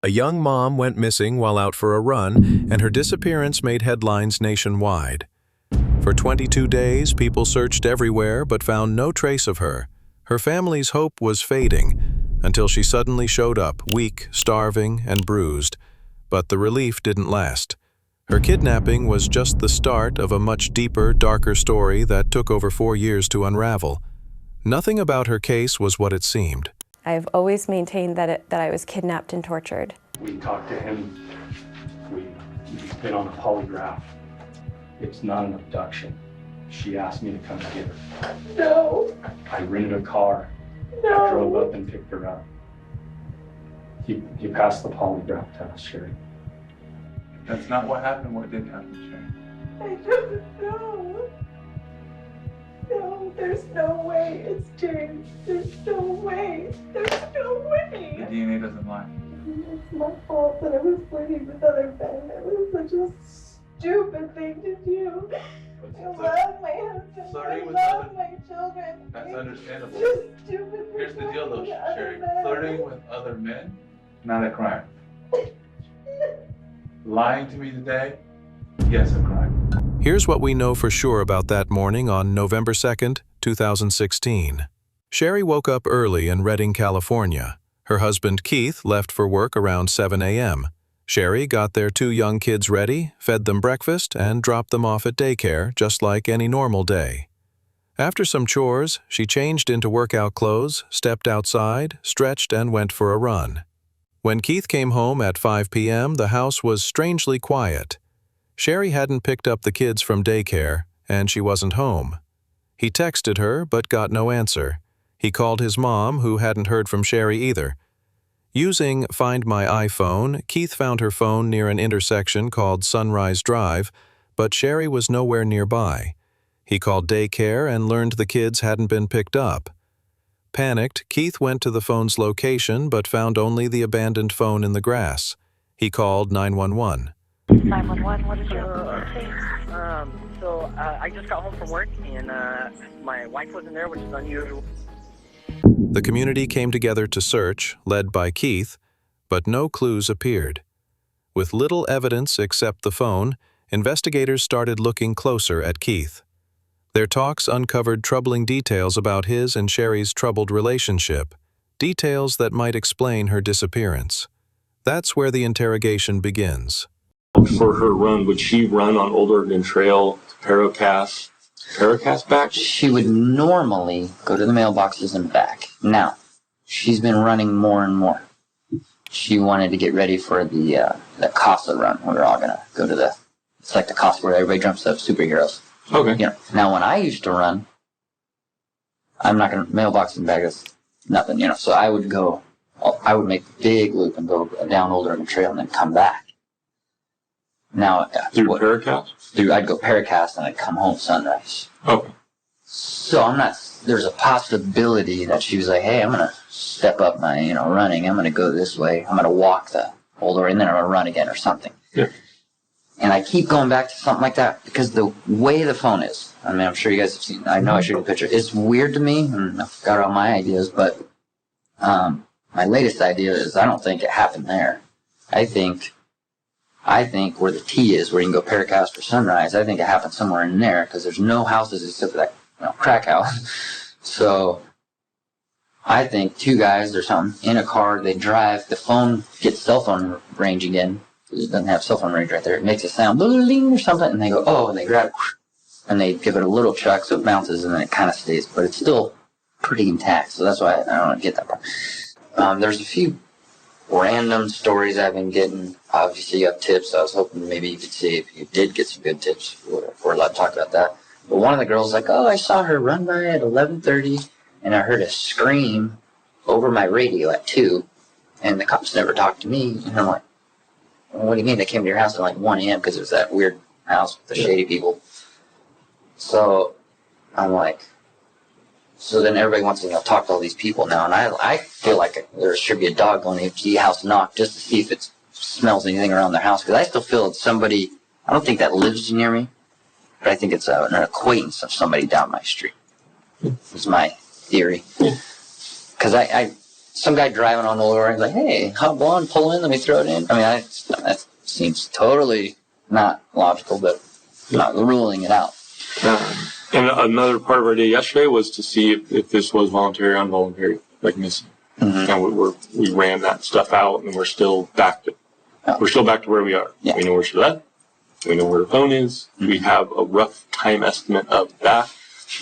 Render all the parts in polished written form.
A young mom went missing while out for a run, and her disappearance made headlines nationwide. For 22 days, people searched everywhere but found no trace of her. Her family's hope was fading until she suddenly showed up, weak, starving, and bruised. But the relief didn't last. Her kidnapping was just the start of a much deeper, darker story that took over 4 years to unravel. Nothing about her case was what it seemed. I've always maintained that I was kidnapped and tortured. We talked to him. He's been on a polygraph. It's not an abduction. She asked me to come get her. No. I rented a car. No. I drove up and picked her up. He passed the polygraph test, Sherri. That's not what happened. What did happen, Sherri? I don't know. No, there's no way. It's James. There's no way. There's no The way. DNA doesn't lie. It's my fault that I was flirting with other men. It was such a stupid thing to do. I love my husband. I love my children. That's understandable. Just stupid. Here's the deal, though, Sherri. men. Flirting with other men, not a crime. Lying to me today, yes, a crime. Here's what we know for sure about that morning on November 2nd, 2016. Sherri woke up early in Redding, California. Her husband Keith left for work around 7 a.m. Sherri got their 2 young kids ready, fed them breakfast, and dropped them off at daycare just like any normal day. After some chores, she changed into workout clothes, stepped outside, stretched, and went for a run. When Keith came home at 5 p.m., the house was strangely quiet. Sherri hadn't picked up the kids from daycare, and she wasn't home. He texted her, but got no answer. He called his mom, who hadn't heard from Sherri either. Using Find My iPhone, Keith found her phone near an intersection called Sunrise Drive, but Sherri was nowhere nearby. He called daycare and learned the kids hadn't been picked up. Panicked, Keith went to the phone's location but found only the abandoned phone in the grass. He called 911. 911, what is your emergency? I just got home from work and my wife wasn't there, which is unusual. The community came together to search, led by Keith, but no clues appeared. With little evidence except the phone, investigators started looking closer at Keith. Their talks uncovered troubling details about his and Sherri's troubled relationship, details that might explain her disappearance. That's where the interrogation begins. For her run, would she run on Old Oregon Trail, Paracas back? She would normally go to the mailboxes and back. Now, she's been running more and more. She wanted to get ready for the Casa run. We're all gonna go to it's like the Casa where everybody jumps up superheroes. Okay. You know, now when I used to run, I'm not gonna mailbox and back is nothing, so I would make a big loop and go down Old Oregon Trail and then come back. Now, through Paracas? I'd go Paracas and I'd come home sunrise. Okay. So there's a possibility that she was like, hey, I'm going to step up my, running. I'm going to go this way. I'm going to walk the Old Oregon and then I'm going to run again or something. Yeah. And I keep going back to something like that because the way the phone is, I mean, I'm sure you guys have seen, I know I showed you a picture. It's weird to me, and I've got all my ideas, but my latest idea is I don't think it happened there. I think where the T is, where you can go Paracas for sunrise, I think it happened somewhere in there because there's no houses except for that crack house. So I think 2 guys or something in a car, they drive, the phone gets cell phone range again. It doesn't have cell phone range right there. It makes a sound, bling or something, and they go, oh, and they grab it, and they give it a little chuck so it bounces, and then it kind of stays, but it's still pretty intact. So that's why I don't get that part. There's a few random stories I've been getting. Obviously, you have tips. I was hoping maybe you could see if you did get some good tips. We're allowed to talk about that. But one of the girls was like, oh, I saw her run by at 11:30, and I heard a scream over my radio at 2, and the cops never talked to me. And I'm like, well, what do you mean? They came to your house at like 1 a.m. because it was that weird house with the shady people. So I'm like, so then everybody wants to talk to all these people now, and I feel like there should be a dog going to the house knock just to see if it smells anything around their house, because I still feel it's somebody, I don't think that lives near me, but I think it's an acquaintance of somebody down my street. It's my theory. Because some guy driving on the road and like, hey, hop on, pull in, let me throw it in. I mean, that seems totally not logical, but not ruling it out. And another part of our day yesterday was to see if this was voluntary or involuntary, like missing. Mm-hmm. And we ran that stuff out, and we're still back to where we are. Yeah. We know where she's at. We know where her phone is. Mm-hmm. We have a rough time estimate of that.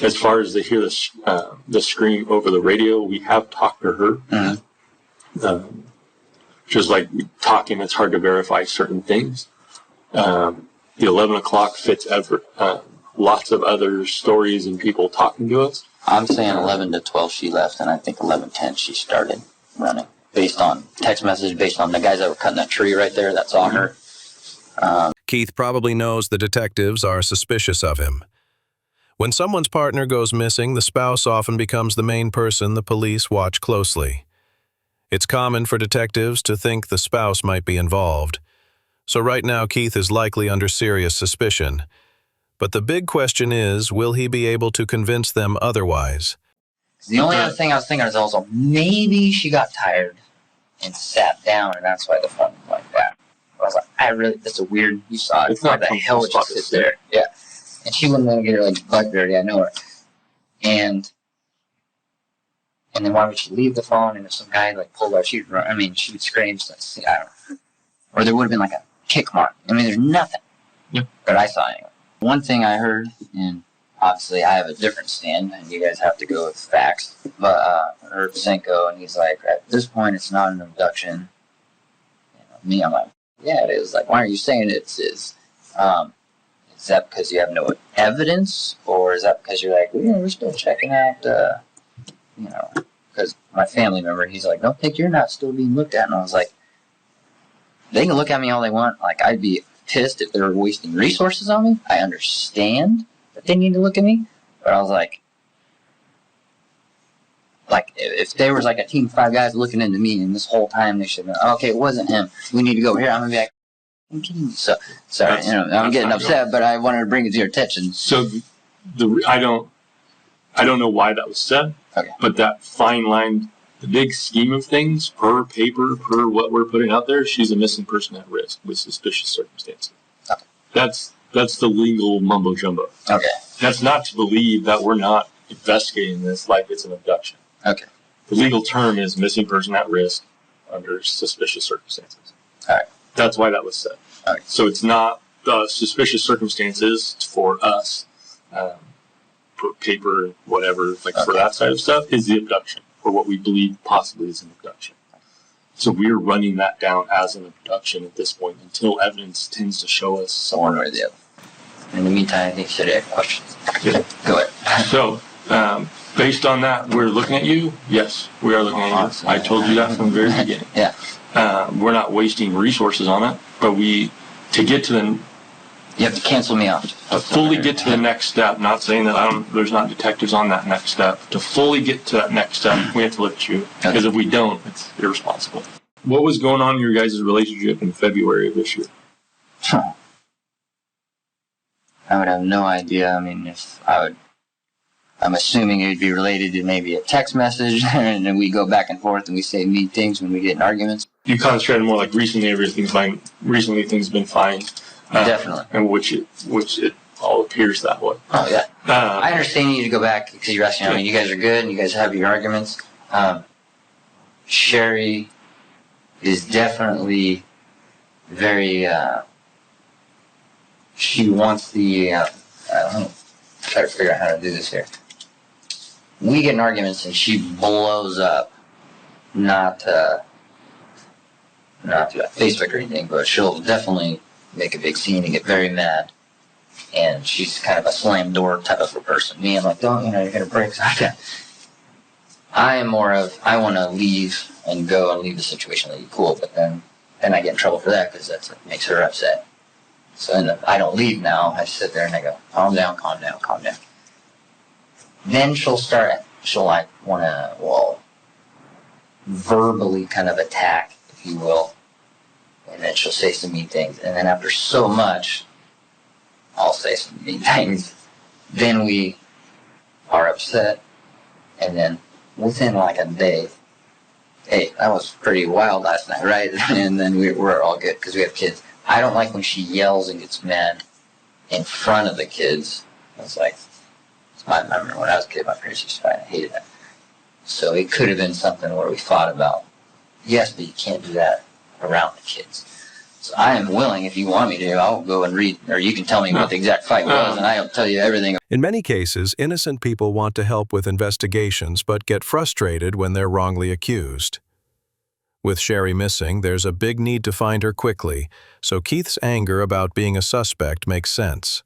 As far as they hear the scream over the radio, we have talked to her. Mm-hmm. Just like talking, it's hard to verify certain things. The 11 o'clock fits lots of other stories and people talking to us. I'm saying 11 to 12 she left, and I think 11:10 she started running. Based on text message, based on the guys that were cutting that tree right there that saw her. Keith probably knows the detectives are suspicious of him. When someone's partner goes missing, the spouse often becomes the main person the police watch closely. It's common for detectives to think the spouse might be involved. So right now, Keith is likely under serious suspicion. But the big question is, will he be able to convince them otherwise? The only other thing I was thinking is also, maybe she got tired and sat down, and that's why the phone was like that. I was like, that's a weird, you saw it. It's not the hell would you sit there? Yeah. And she wouldn't let her get her like butt dirty, I know her. And then why would she leave the phone? And if some guy like pulled out, she would scream. So I don't know. Or there would have been like a kick mark. I mean, there's nothing. Yeah. But I saw anyway. One thing I heard, and obviously I have a different stand, and you guys have to go with facts, but I heard Senko, and he's like, at this point, it's not an abduction. Me, I'm like, yeah, it is. Like, why are you saying it is? Is that because you have no evidence, or is that because you're like, we're still checking out, because my family member, he's like, don't think you're not still being looked at. And I was like, they can look at me all they want. Like, I'd be pissed if they were wasting resources on me. I understand that they need to look at me, but I was like if there was like a team of 5 guys looking into me, and this whole time they should know, okay, it wasn't him, we need to go here, I'm gonna be like, I'm kidding you. So sorry, I'm getting upset, but I wanted to bring it to your attention. So I don't know why that was said, okay, but that fine line, the big scheme of things, per paper, per what we're putting out there, she's a missing person at risk with suspicious circumstances. Okay. That's the legal mumbo jumbo. Okay. That's not to believe that we're not investigating this like it's an abduction. Okay. The legal term is missing person at risk under suspicious circumstances. All right. That's why that was said. All right. So it's not the suspicious circumstances for us, for paper, whatever, like for that side of stuff, is the abduction, or what we believe possibly is an abduction. So we're running that down as an abduction at this point until evidence tends to show us one or the other. In the meantime, I think you said you had questions. Yeah. Go ahead. So, based on that, we're looking at you. Yes, we are looking at you. I told you that from the very beginning. Yeah. We're not wasting resources on it, but to get to the... You have to cancel me out. To fully get to the next step, not saying that there's not detectives on that next step. To fully get to that next step, we have to look at you. Because if we don't, it's irresponsible. What was going on in your guys' relationship in February of this year? I would have no idea. I mean, I'm assuming it would be related to maybe a text message, and then we go back and forth and we say mean things when we get in arguments. You concentrated more like recently everything's fine. Recently things have been fine. Definitely. And which it all appears that way. Oh, yeah. I understand you need to go back because you're asking, I mean, you guys are good and you guys have your arguments. Sherri is definitely very, she wants the, I don't know, try to figure out how to do this here. We get in arguments and she blows up, not through Facebook or anything, but she'll definitely make a big scene and get very mad. And she's kind of a slam door type of a person. Me, I'm like, don't, you're going to break. I am more of, I want to leave and go and leave the situation like, cool, but then I get in trouble for that because that makes her upset. So then I don't leave now. I sit there and I go, calm down, calm down, calm down. Then she'll like want to, verbally kind of attack, if you will. And then she'll say some mean things. And then after so much, I'll say some mean things. Then we are upset. And then within like a day, hey, that was pretty wild last night, right? And then we're all good because we have kids. I don't like when she yells and gets mad in front of the kids. It's like, I remember when I was a kid, my parents used to fight. I hated that. So it could have been something where we fought about, yes, but you can't do that around the kids. So I am willing, if you want me to, I'll go and read, or you can tell me what the exact fight was, and I'll tell you everything. In many cases, innocent people want to help with investigations but get frustrated when they're wrongly accused. With Sherri missing, there's a big need to find her quickly, so Keith's anger about being a suspect makes sense.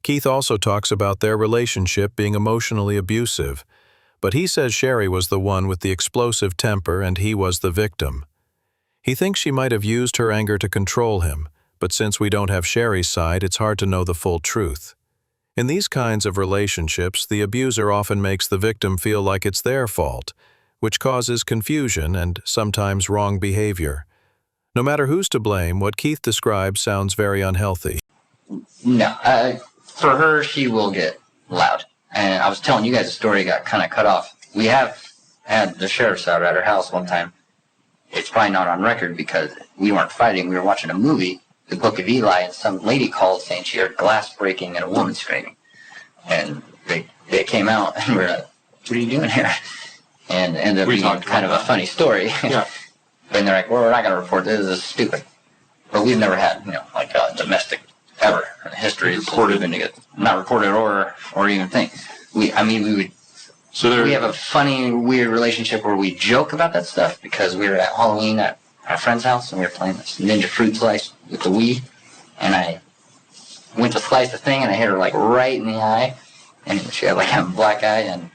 Keith also talks about their relationship being emotionally abusive, but he says Sherri was the one with the explosive temper and he was the victim. He thinks she might have used her anger to control him, but since we don't have Sherri's side, it's hard to know the full truth. In these kinds of relationships, the abuser often makes the victim feel like it's their fault, which causes confusion and sometimes wrong behavior. No matter who's to blame, what Keith describes sounds very unhealthy. No, for her, she will get loud. And I was telling you guys a story got kind of cut off. We have had the sheriff's out at her house one time. It's probably not on record because we weren't fighting. We were watching a movie, The Book of Eli, and some lady called saying she heard glass breaking and a woman screaming. And they came out and we're like, what are you doing here? And it ended up being kind of a funny story. Yeah. And they're like, well, we're not going to report this. This is stupid. But we've never had, like a domestic ever in history. Not reported or even think. We would. So we have a funny, weird relationship where we joke about that stuff because we were at Halloween at our friend's house and we were playing this ninja fruit slice with the Wii, and I went to slice the thing and I hit her like right in the eye, and she had like a black eye, and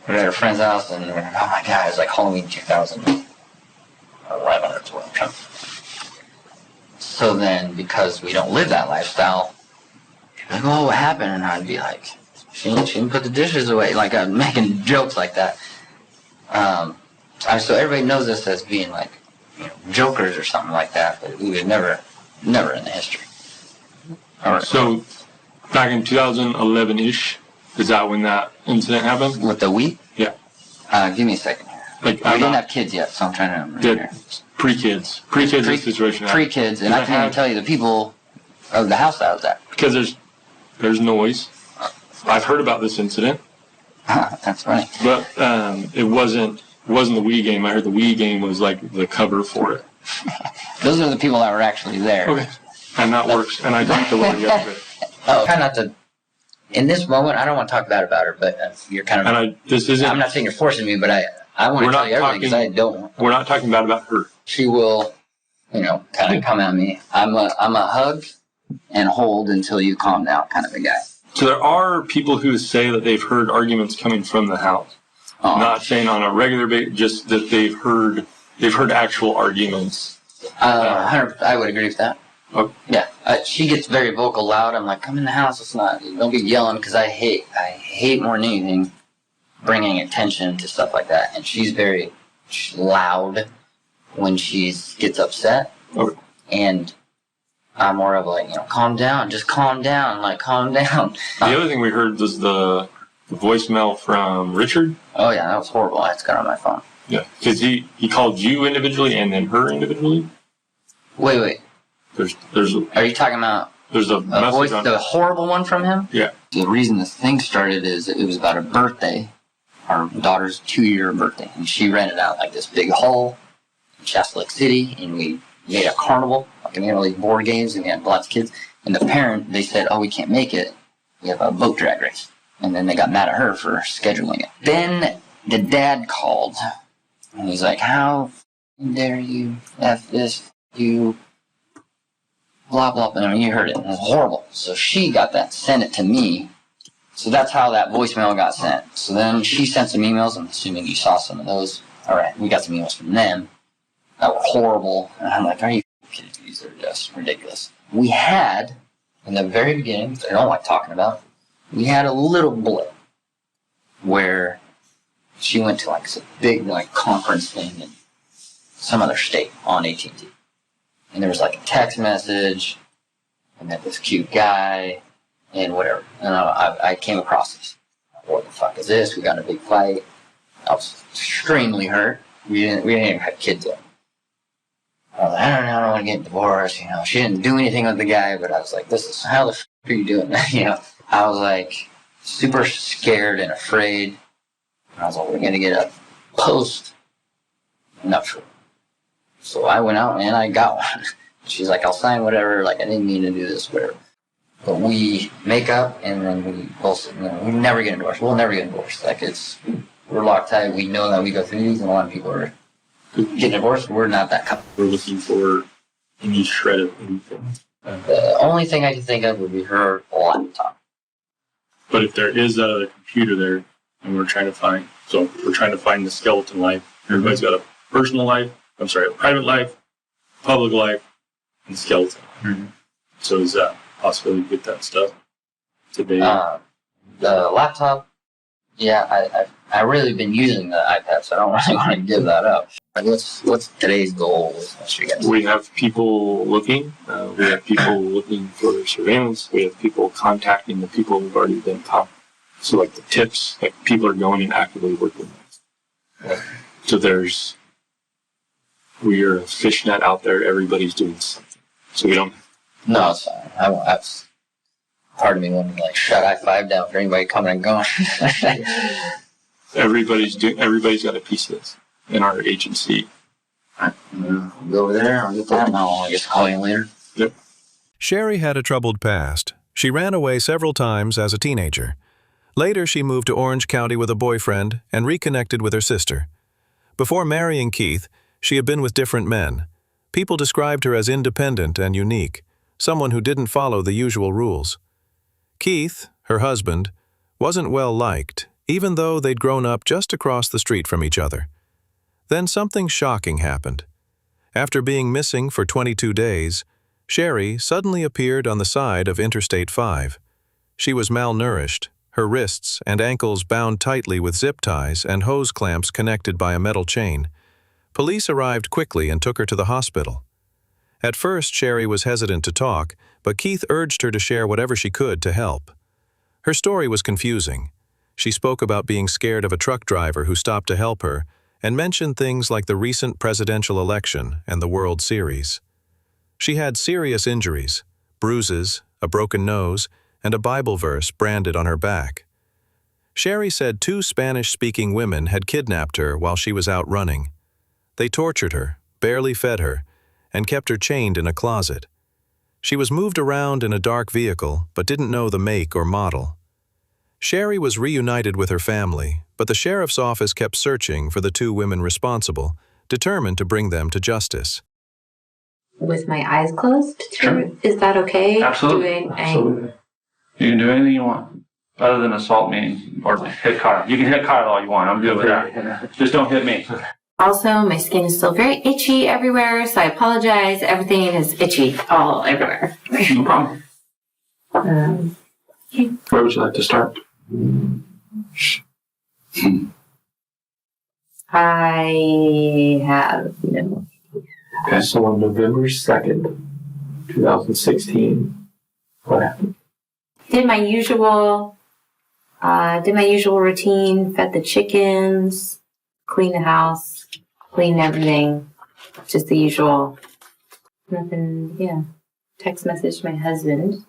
we were at her friend's house and we were like, oh my god, it was like Halloween 2011 or 12. So then, because we don't live that lifestyle, like, oh, what happened? And I'd be like, she didn't put the dishes away. Like, I'm making jokes like that. So everybody knows us as being like, jokers or something like that, but we would never in the history. All right. So back in 2011-ish, is that when that incident happened? With the wheat? Yeah. Give me a second here. Like, we didn't have kids yet, so I'm trying to remember. Yeah, pre-kids. Pre-kids is the situation. Pre-kids, and I can't even tell you the people of the house that I was at. Because there's noise. I've heard about this incident. That's funny. But it wasn't the Wii game. I heard the Wii game was like the cover for it. Those are the people that were actually there. Okay. And that works. And I talked to Lori yesterday. Oh, try not to. In this moment, I don't want to talk bad about her, but you're kind of. And I'm not saying you're forcing me, but I want to tell you everything because I don't. We're not talking bad about her. She will, kind of come at me. I'm a hug and hold until you calm down kind of a guy. So there are people who say that they've heard arguments coming from the house. Not saying on a regular basis, just that they've heard actual arguments. I would agree with that. Okay. Yeah, she gets very vocal, loud. I'm like, come in the house. Don't be yelling, because I hate more than anything bringing attention to stuff like that. And she's very loud when she gets upset. Okay. And I'm more of like, calm down, just calm down, like calm down. The other thing we heard was the voicemail from Richard. Oh yeah, that was horrible. I just got on my phone. Yeah, because he called you individually and then her individually. Wait. There's. Are you talking about? There's a voice, the horrible one from him? Yeah. The reason this thing started is it was about her birthday, our daughter's 2-year birthday, and she rented out like this big hall in Shasta Lake City, and we made a carnival, like like board games, and we had lots of kids. And the parent, they said, oh, we can't make it. We have a boat drag race. And then they got mad at her for scheduling it. Then the dad called, and he's like, how dare you F this, you, blah, blah, blah. I mean, you heard it. It was horrible. So she got that, sent it to me. So that's how that voicemail got sent. So then she sent some emails. I'm assuming you saw some of those. All right, we got some emails from them that were horrible. And I'm like, are you kidding me? These are just ridiculous. We had, in the very beginning, which I don't like talking about, we had a little blip where she went to like some big conference thing in some other state on AT&T. And there was like a text message, I met this cute guy, and whatever. And I came across this. What the fuck is this? We got in a big fight. I was extremely hurt. we didn't even have kids yet. I was like, I don't want to get divorced, you know. She didn't do anything with the guy, but I was like, how the f*** are you doing that, you know? I was like, super scared and afraid. And I was like, we're going to get a post-nuptial. So I went out and I got one. She's like, I'll sign whatever, like, I didn't mean to do this, whatever. But we make up, and then we both, you know, we never get divorced. We'll never get divorced. Like, we're locked tight. We know that we go through these, and a lot of people are getting divorced. We're not that couple. We're looking for any shred of anything. The only thing I can think of would be her laptop. But if there is a computer there, and we're trying to find the skeleton life. Everybody's got a personal life, a private life, public life, and skeleton. Mm-hmm. So is that possible to get that stuff today? The laptop, yeah, I've really been using the iPad, so I don't really want to give that up. Like, what's today's goal? We have people looking. We have people looking for surveillance. We have people contacting the people who've already been caught. So, like the tips, like people are going and actively working. So we are a fishnet out there. Everybody's doing something. So we don't. No, it's fine. I won't. Part of me wanted to like shut I-5 down for anybody coming and going. Everybody's got a piece of this in our agency. All right, go over there. I'll get that, and I'll just call you later. Yep. Sherri had a troubled past. She ran away several times as a teenager. Later, she moved to Orange County with a boyfriend and reconnected with her sister. Before marrying Keith, she had been with different men. People described her as independent and unique, someone who didn't follow the usual rules. Keith, her husband, wasn't well liked, even though they'd grown up just across the street from each other. Then something shocking happened. After being missing for 22 days, Sherri suddenly appeared on the side of Interstate 5. She was malnourished, her wrists and ankles bound tightly with zip ties and hose clamps connected by a metal chain. Police arrived quickly and took her to the hospital. At first, Sherri was hesitant to talk, but Keith urged her to share whatever she could to help. Her story was confusing. She spoke about being scared of a truck driver who stopped to help her, and mentioned things like the recent presidential election and the World Series. She had serious injuries, bruises, a broken nose, and a Bible verse branded on her back. Sherri said 2 Spanish-speaking women had kidnapped her while she was out running. They tortured her, barely fed her, and kept her chained in a closet. She was moved around in a dark vehicle, but didn't know the make or model. Sherri was reunited with her family, but the sheriff's office kept searching for the 2 women responsible, determined to bring them to justice. With my eyes closed? Sure. Is that okay? Absolutely. Absolutely. You can do anything you want, other than assault me or hit Kyle. You can hit Kyle all you want. I'm good with that. Just don't hit me. Also, my skin is still very itchy everywhere, so I apologize. Everything is itchy all everywhere. No problem. Where would you like to start? I have no. Okay, so on November 2nd, 2016, what happened? Did my usual routine, fed the chickens, cleaned the house, cleaned everything, just the usual. Nothing, yeah. Text message my husband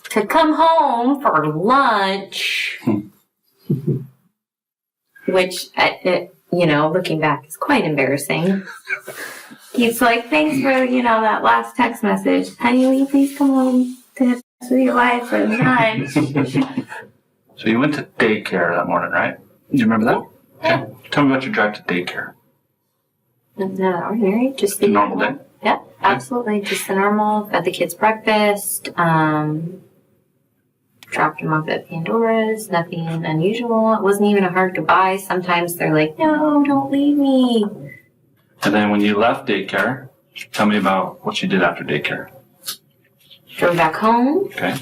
to come home for lunch, which, looking back is quite embarrassing. He's like, thanks for, that last text message. Honey, will you please come home to have sex with your wife for lunch? So you went to daycare that morning, right? Do you remember that? Yeah. Okay. Tell me about your drive to daycare. No, ordinary, just the normal day? Yeah, absolutely. Just the normal. Fed the kids breakfast, dropped them off at Pandora's, nothing unusual. It wasn't even a hard goodbye. Sometimes they're like, no, don't leave me. And then when you left daycare, tell me about what you did after daycare. Drove back home. Okay.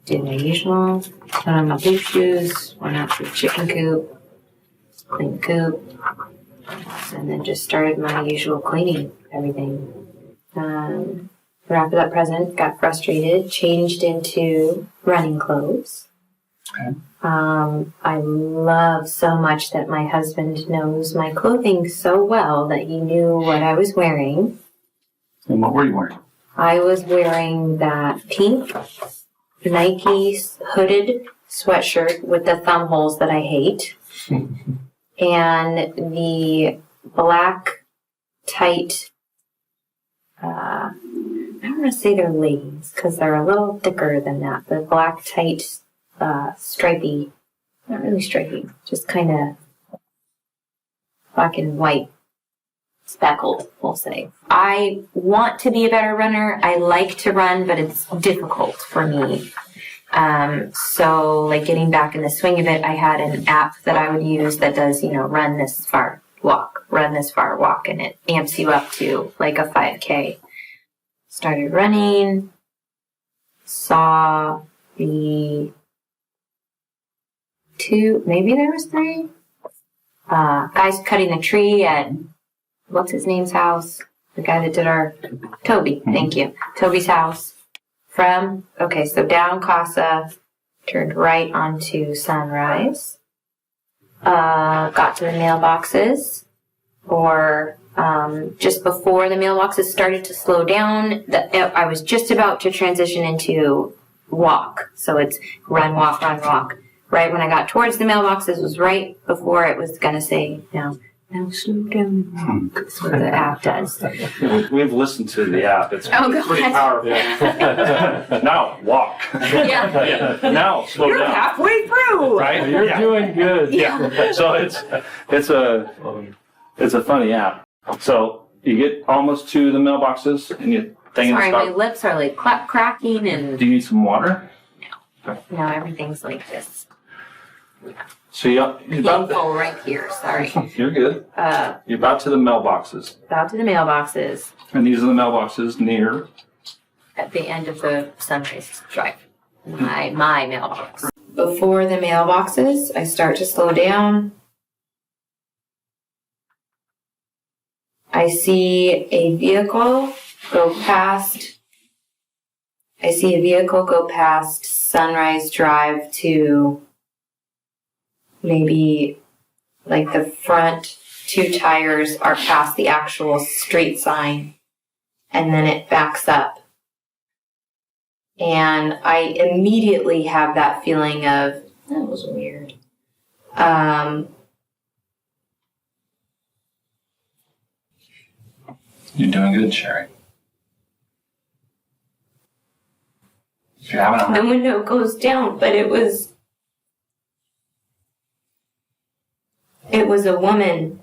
Did my usual. Put on my boot shoes. Went out to the chicken coop. Cleaned the coop. And then just started my usual cleaning, everything. After that present, got frustrated, changed into running clothes. I love so much that my husband knows my clothing so well that he knew what I was wearing. And what were you wearing? I was wearing that pink Nike hooded sweatshirt with the thumb holes that I hate. And the black tight, I don't want to say they're leggings because they're a little thicker than that. The black tight, stripy, not really stripy, just kind of black and white, speckled, we'll say. I want to be a better runner. I like to run, but it's difficult for me. So like getting back in the swing of it, I had an app that I would use that does, run this far, walk, run this far, walk, and it amps you up to like a 5K. Started running, saw the maybe there was 3 guys cutting the tree at what's his name's house? The guy that did our Toby. Thank you. Toby's house. So down Casa, turned right onto Sunrise. Got to the mailboxes, or just before the mailboxes started to slow down. I was just about to transition into walk. So it's run, walk, run, walk. Right when I got towards the mailboxes was right before it was going to say, now slow down. That's what the app does. We've listened to the app. It's pretty powerful. Now walk. Yeah. Now slow You're down. halfway through. Right? You're doing good. Yeah. So it's a funny app. So you get almost to the mailboxes and you think Sorry, my lips are like cracking and. Do you need some water? No, everything's like this. So you're about Painful right here. Sorry. You're good. You're about to the mailboxes. About to the mailboxes And these are the mailboxes near. at the end of the Sunrise Drive. My mailbox. Before the mailboxes, I start to slow down. I see a vehicle go past. Sunrise Drive to maybe like the front 2 tires are past the actual street sign, and then it backs up. And I immediately have that feeling of, that was weird. You're doing good, Sherri. If you're having The window goes down, but it was a woman.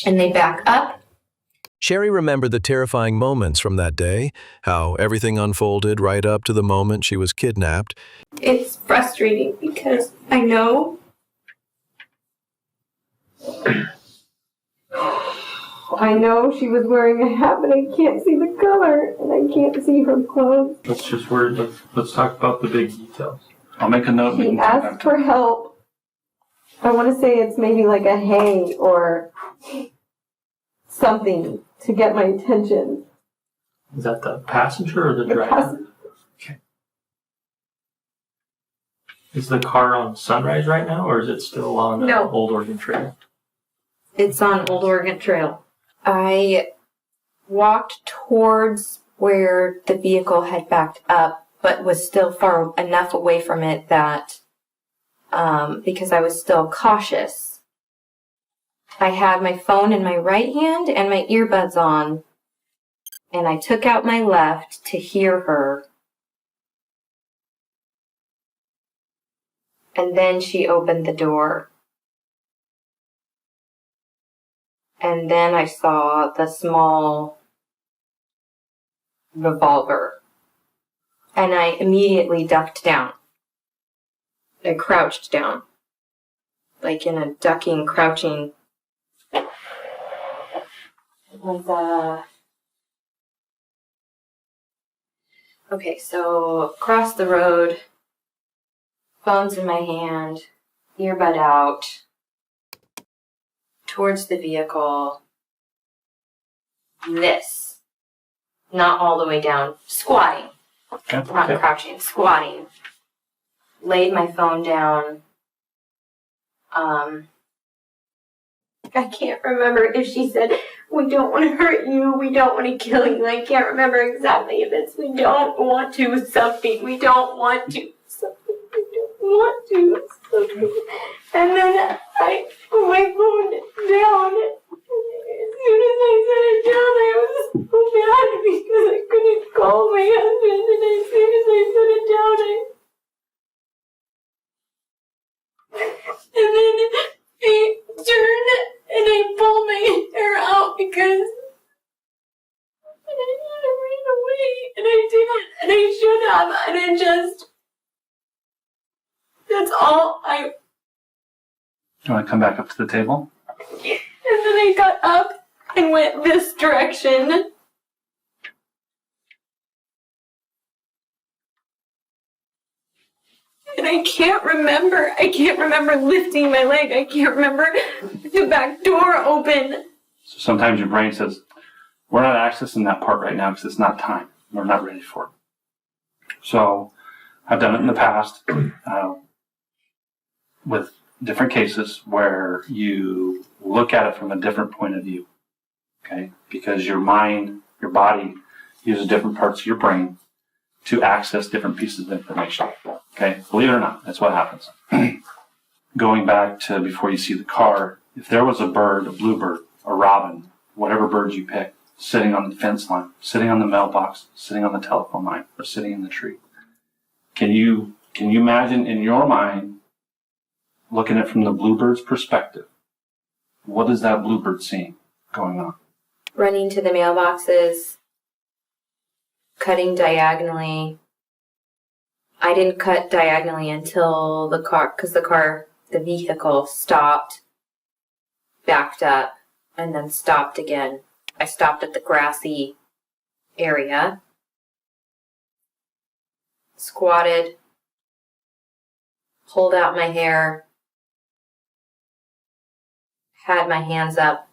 And they back up. Sherri remembered the terrifying moments from that day, how everything unfolded right up to the moment she was kidnapped. It's frustrating because I know she was wearing a hat, but I can't see the color and I can't see her clothes. Let's talk about the big details. I'll make a note. He asked for help. I want to say it's maybe like a hey or something to get my attention. Is that the passenger or the driver? Okay. Is the car on Sunrise right now, or is it still on Old Oregon Trail? It's on Old Oregon Trail. I walked towards where the vehicle had backed up, but was still far enough away from it that, because I was still cautious, I had my phone in my right hand and my earbuds on, and I took out my left to hear her. And then she opened the door. And then I saw the small revolver. And I immediately ducked down. I crouched down. Like in a ducking, crouching. It was, okay, so across the road, phone's in my hand, earbud out, towards the vehicle. This. Not all the way down. Squatting. Not crouching, squatting. laid my phone down. I can't remember if she said, we don't want to hurt you, we don't want to kill you. I can't remember exactly if it's, we don't want to something, we don't want to something, we don't want to something. And then I put my phone down. As soon as I set it down, I was so mad because I couldn't call my husband. And as soon as I set it down, and then I turned and I pulled my hair out because I had to run away, and I didn't, and I should have, and I just, that's all I. Do you want to come back up to the table? And then I got up and went this direction. And I can't remember lifting my leg. I can't remember the back door open. So sometimes your brain says, we're not accessing that part right now because it's not time. We're not ready for it. So I've done it in the past with different cases where you look at it from a different point of view. Okay? Because your mind, your body uses different parts of your brain to access different pieces of information. Okay? Believe it or not, that's what happens. Going back to before you see the car, if there was a bird, a bluebird, a robin, whatever bird you pick, sitting on the fence line, sitting on the mailbox, sitting on the telephone line, or sitting in the tree, can you imagine in your mind, looking at it from the bluebird's perspective, what is that bluebird seeing going on? Running to the mailboxes, cutting diagonally. I didn't cut diagonally until the car, because the vehicle stopped, backed up, and then stopped again. I stopped at the grassy area, squatted, pulled out my hair, had my hands up.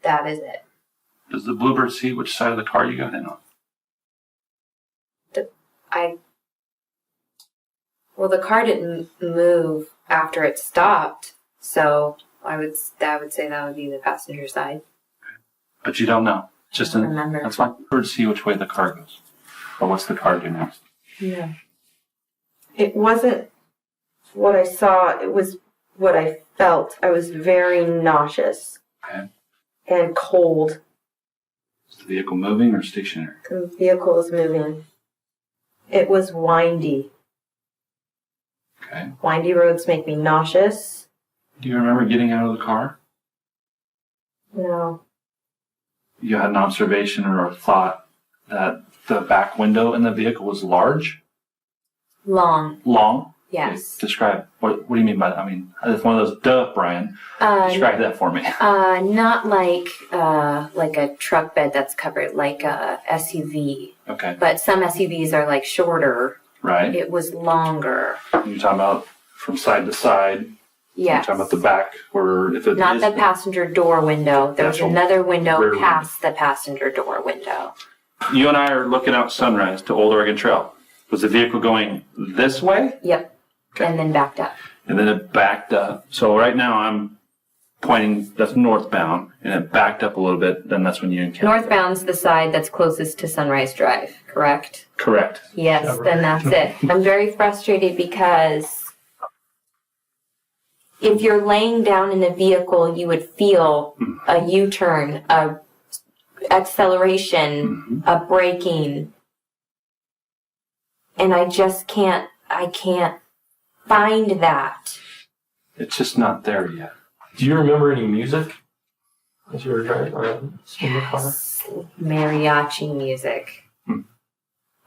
That is it. Does the bluebird see which side of the car you got in on? The car didn't move after it stopped, so I would say that would be the passenger side. But you don't know. Just I don't remember. That's fine. Birds see which way the car goes. But what's the car do next? Yeah. It wasn't what I saw, it was what I felt. I was very nauseous. Okay. And cold. Is the vehicle moving or stationary? The vehicle was moving. It was windy. Okay. Windy roads make me nauseous. Do you remember getting out of the car? No. You had an observation or a thought that the back window in the vehicle was large? Long. Long? Yes. Okay. Describe. What do you mean by that? I mean, it's one of those, duh, Brian. Describe that for me. Not like a truck bed that's covered, like a SUV. Okay. But some SUVs are like shorter. Right. It was longer. You're talking about from side to side. Yes. You're talking about the back, or if it Not is the passenger door window. There was That's another window rear past the passenger door window. You and I are looking out Sunrise to Old Oregon Trail. Was the vehicle going this way? Yep. Okay. And then backed up. And then it backed up. So right now I'm pointing, that's northbound, and it backed up a little bit, then that's when you encounter Northbound's the side that's closest to Sunrise Drive, correct? Correct. Yes, then that's it. I'm very frustrated because if you're laying down in a vehicle, you would feel a U-turn, a acceleration, a braking. And I can't find that. It's just not there yet. Do you remember any music as you were driving around in the car? Yes, mariachi music.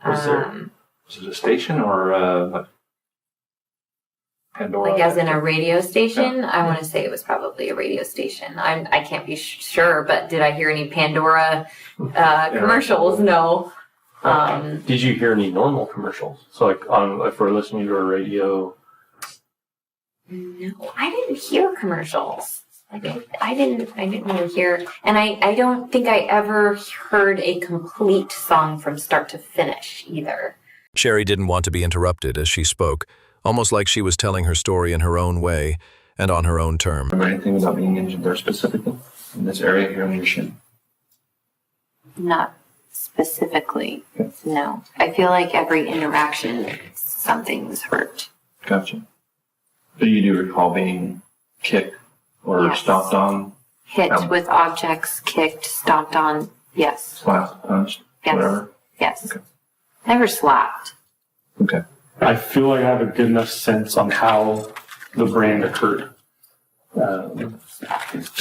Was it a station or what? Pandora? Like as in a radio station? Yeah. I want to say it was probably a radio station. I can't be sure, but did I hear any Pandora commercials? No. Did you hear any normal commercials? So like if we're listening to a radio. No, I didn't hear commercials. Like I didn't really hear, and I don't think I ever heard a complete song from start to finish either. Sherri didn't want to be interrupted as she spoke, almost like she was telling her story in her own way and on her own term. Remember anything about being injured there specifically? In this area here on your shin? Not specifically, no. I feel like every interaction, something's hurt. Gotcha. But you do recall being kicked or Yes. stomped on? Hit with objects, kicked, stomped on, yes. Slapped, punched, Yes. whatever? Yes. Okay. Never slapped. Okay. I feel like I have a good enough sense on how the brand occurred. So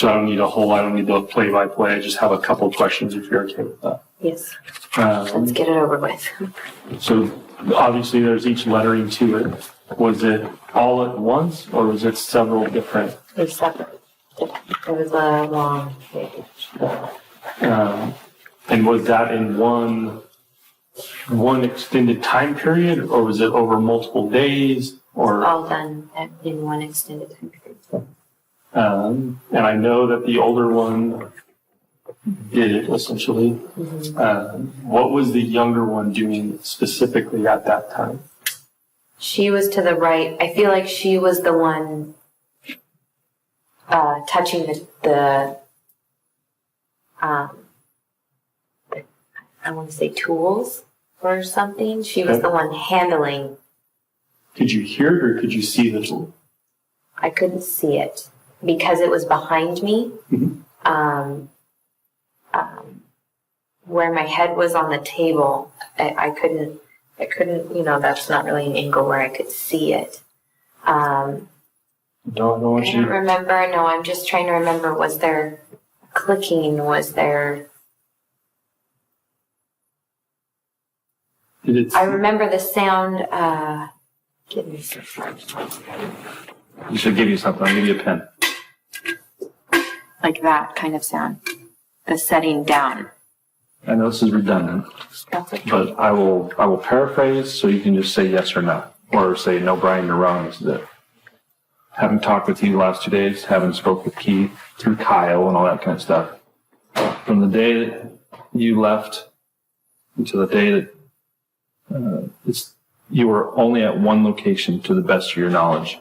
I don't need the play-by-play. I just have a couple of questions if you're okay with that. Yes. Let's get it over with. So obviously there's each lettering to it. Was it all at once or was it several different? It was separate. It was a long page. And was that in one extended time period or was it over multiple days? Or All done in one extended time period. and I know that the older one did it essentially. What was the younger one doing specifically at that time? She was to the right. I feel like she was the one touching the I want to say tools or something. She was the one handling. Could you hear it or could you see the tool? I couldn't see it because it was behind me. Where my head was on the table, I couldn't, that's not really an angle where I could see it. I don't remember. No, I'm just trying to remember. Was there clicking? Was there? I remember the sound. Give me some. You should give you something. I'll give you a pen. Like that kind of sound. The setting down. I know this is redundant, That's okay. but I will paraphrase so you can just say yes or no. Or say, no, Brian, you're wrong. This is it. Having talked with you the last 2 days, having spoke with Keith through Kyle and all that kind of stuff. From the day that you left until the day that you were only at one location to the best of your knowledge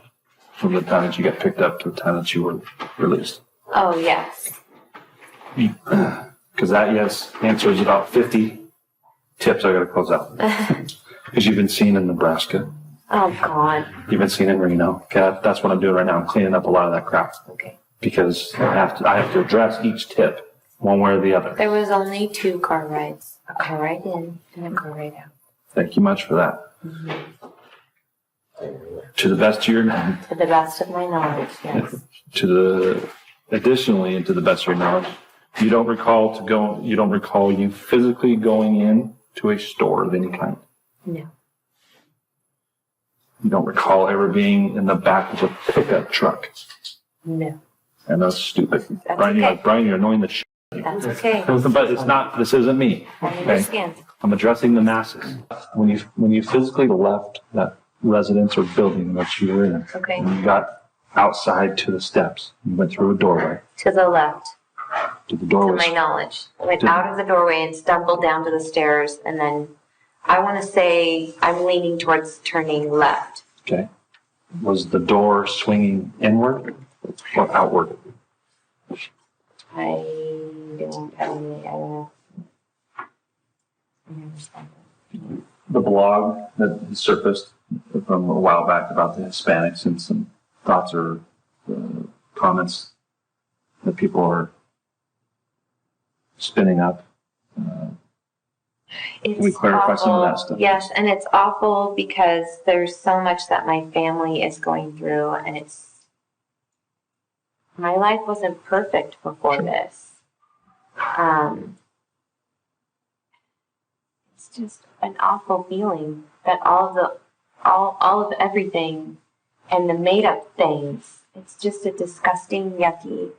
from the time that you got picked up to the time that you were released. Oh, yes. Because that yes answers about 50 tips I got to close out. Because you've been seen in Nebraska. Oh, God. You've been seen in Reno. Okay, that's what I'm doing right now. I'm cleaning up a lot of that crap. Okay. Because I have to address each tip one way or the other. There was only 2 car rides. A car ride in and a car ride out. Thank you much for that. To the best of your To the best of my knowledge, yes. Additionally, and to the best of your knowledge, you don't recall you physically going in to a store of any kind. No. You don't recall ever being in the back of a pickup truck. No. And that's stupid. That's Brian, okay. you're annoying the shit. That's okay. But it's not. This isn't me. I understand. I'm addressing the masses. When you physically left that residence or building that you were in, Okay. and you got outside to the steps, you went through a doorway. To the left, To the to doorway. my knowledge. I went out of the doorway and stumbled down to the stairs, and then I want to say I'm leaning towards turning left. Okay. Was the door swinging inward or outward? I don't have any, I don't know. The blog that surfaced from a while back about the Hispanics and some thoughts or comments that people are spinning up. It's we clarify awful. some of that stuff? Yes, and it's awful because there's so much that my family is going through, and my life wasn't perfect before this. It's just an awful feeling that all of everything and the made up things, it's just a disgusting, yucky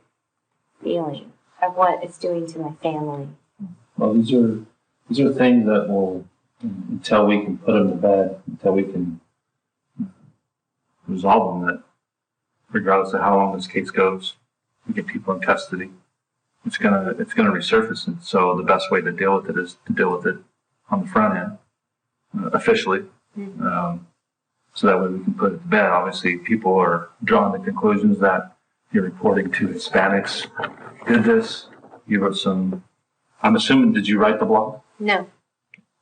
feeling of what it's doing to my family. Well, these are things that will, until we can put them to bed, until we can resolve them, that regardless of how long this case goes, we get people in custody, it's gonna resurface. And so the best way to deal with it is to deal with it on the front end, officially, So that way we can put it to bed. Obviously, people are drawing the conclusions that you're reporting to Hispanics did this. You wrote some, I'm assuming, did you write the blog? No.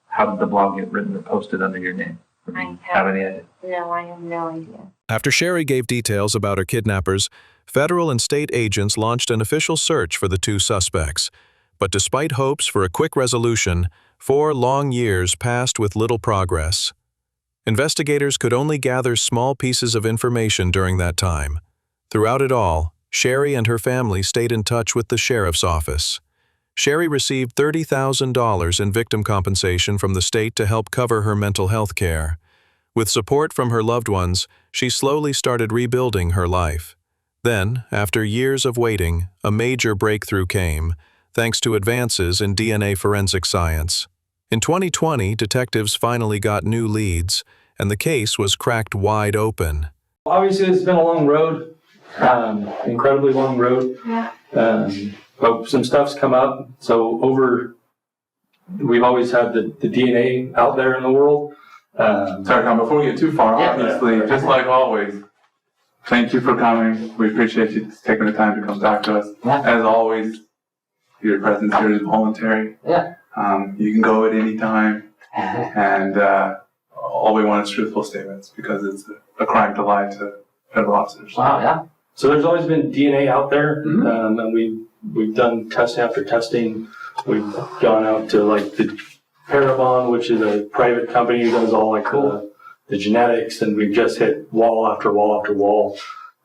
How did the blog get written or posted under your name? Or do you have any idea? No, I have no idea. After Sherri gave details about her kidnappers, federal and state agents launched an official search for the two suspects. But despite hopes for a quick resolution, 4 long years passed with little progress. Investigators could only gather small pieces of information during that time. Throughout it all, Sherri and her family stayed in touch with the sheriff's office. Sherri received $30,000 in victim compensation from the state to help cover her mental health care. With support from her loved ones, she slowly started rebuilding her life. Then, after years of waiting, a major breakthrough came, thanks to advances in DNA forensic science. In 2020, detectives finally got new leads, and the case was cracked wide open. Obviously, it's been a long road, incredibly long road. Yeah. But some stuff's come up. So we've always had the DNA out there in the world. Sorry, Tom, before we get too far, obviously, just like always, thank you for coming. We appreciate you taking the time to come talk to us. Yeah. As always, your presence here is voluntary. Yeah. You can go at any time, and all we want is truthful statements because it's a crime to lie to federal officers. Wow, yeah. So there's always been DNA out there, and we've done testing after testing. We've gone out to like the Parabon, which is a private company who does all like the genetics, and we've just hit wall after wall after wall.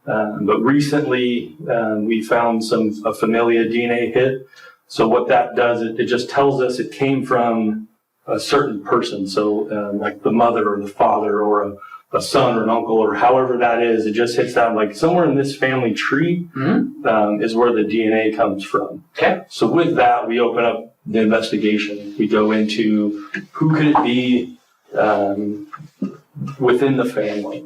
But recently, we found a familia DNA hit. So what that does, it just tells us it came from a certain person. So like the mother or the father or a son or an uncle or however that is, it just hits that like somewhere in this family tree is where the DNA comes from. Okay. So with that, we open up the investigation. We go into who could it be within the family.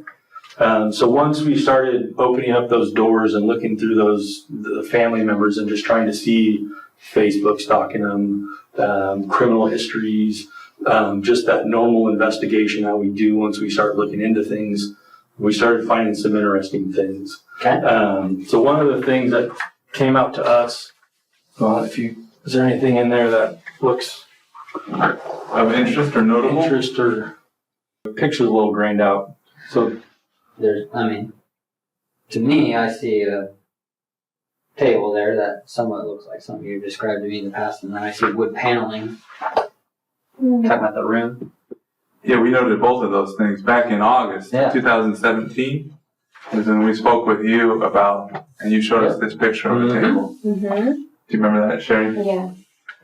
So once we started opening up those doors and looking through the family members and just trying to see Facebook stalking them, criminal histories, just that normal investigation that we do once we start looking into things, we started finding some interesting things. Okay. So one of the things that came out to us, is there anything in there that looks Of interest or notable? interest or the picture's a little grained out? So To me, I see a table there that somewhat looks like something you've described to me in the past, and then I see wood paneling. Talking about the room. Yeah, we noted both of those things back in August 2017. Was when we spoke with you about, and you showed us this picture of the table. Mm-hmm. Do you remember that, Sherri? Yeah,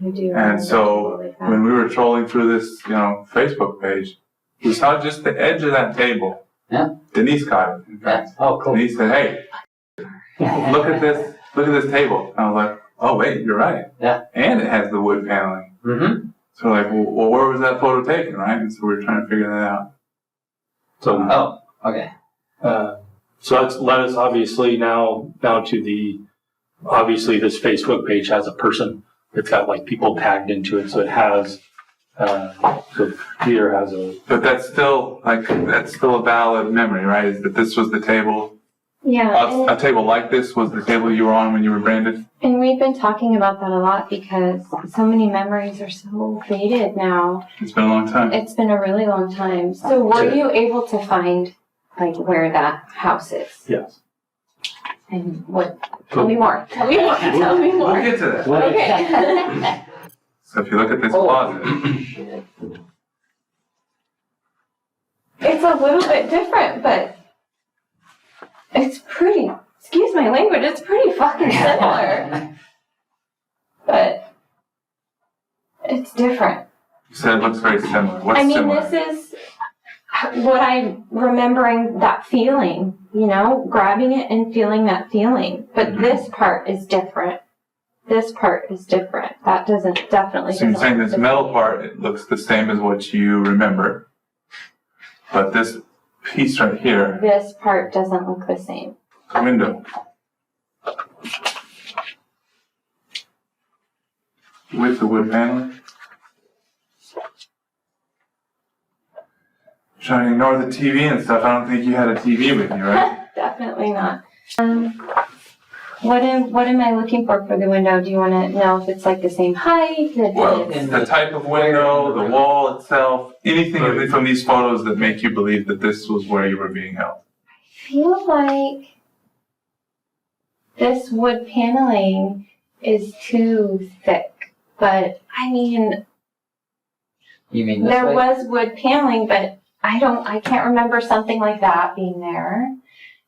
I do. And so when we were trolling through this, Facebook page, we saw just the edge of that table. Yeah. Denise caught it, in fact. Oh, cool. Denise said, "Hey, look at this table." And I was like, "Oh wait, you're right." Yeah. And it has the wood paneling. Mm-hmm. So we're like, well, where was that photo taken, right? And so we were trying to figure that out. So okay. So that's led us obviously now to obviously this Facebook page has a person. It's got like people tagged into it, so it has so Peter has But that's still a valid memory, right? Is that this was the table? Yeah. A table like this was the table you were on when you were branded? And we've been talking about that a lot because so many memories are so faded now. It's been a long time. It's been a really long time. So were you able to find like where that house is? Yes. And what? Tell me more. Tell me more. Tell me more. We'll get to that. Okay. So if you look at this closet, It's a little bit different, but it's pretty, excuse my language, it's pretty fucking similar. But it's different. you said it looks very similar. What's similar? This is what I'm remembering, that feeling, grabbing it and feeling that feeling. But this part is different. This part is different. That definitely So you're saying look this the metal same. part, it looks the same as what you remember. But this piece right here, This part doesn't look the same. the window. With the wood paneling. Trying to ignore the TV and stuff. I don't think you had a TV with you, right? Definitely not. What am I looking for the window? Do you want to know if it's like the same height? Well, the type of window, the wall itself, anything from these photos that make you believe that this was where you were being held. I feel like this wood paneling is too thick, but I mean, You mean this there way? was wood paneling, but I can't remember something like that being there,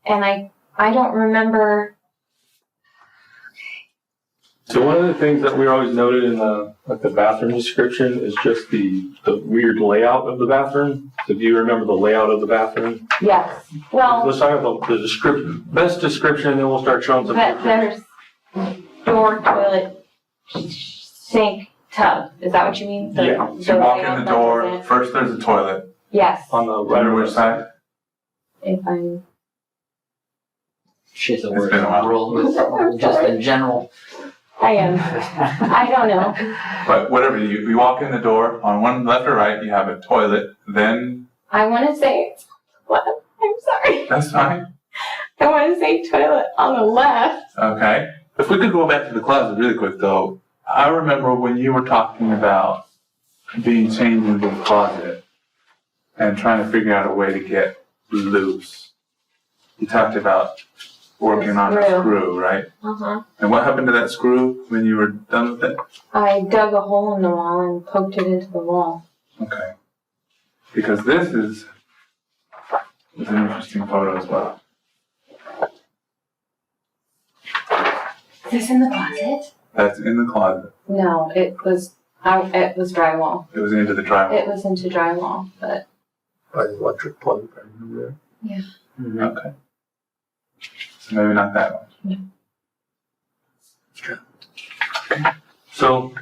and I don't remember. So one of the things that we always noted in the bathroom description is just the weird layout of the bathroom. So do you remember the layout of the bathroom? Yes. Well, Let's talk about the description, best description, and then we'll start showing some but pictures. there's door, toilet, sink, tub. Is that what you mean? Yeah. So you walk in the door, first there's a toilet. Yes. On the right Under which side? If I'm. Shit's a It's word been a while. rolled with, just in general. I am. I don't know. But whatever, you walk in the door, on one left or right, you have a toilet, then, I want to say. What? I'm sorry. that's fine. I want to say toilet on the left. Okay. If we could go back to the closet really quick though, I remember when you were talking about being chained into the closet and trying to figure out a way to get loose. You talked about working on a screw, right? And what happened to that screw when you were done with it? I dug a hole in the wall and poked it into the wall. Okay. Because this is an interesting photo as well. Is this in the closet? That's in the closet. No, it was drywall. It was into the drywall. It was into drywall, but By the electric plug, I remember yeah. Okay. So maybe not that one. So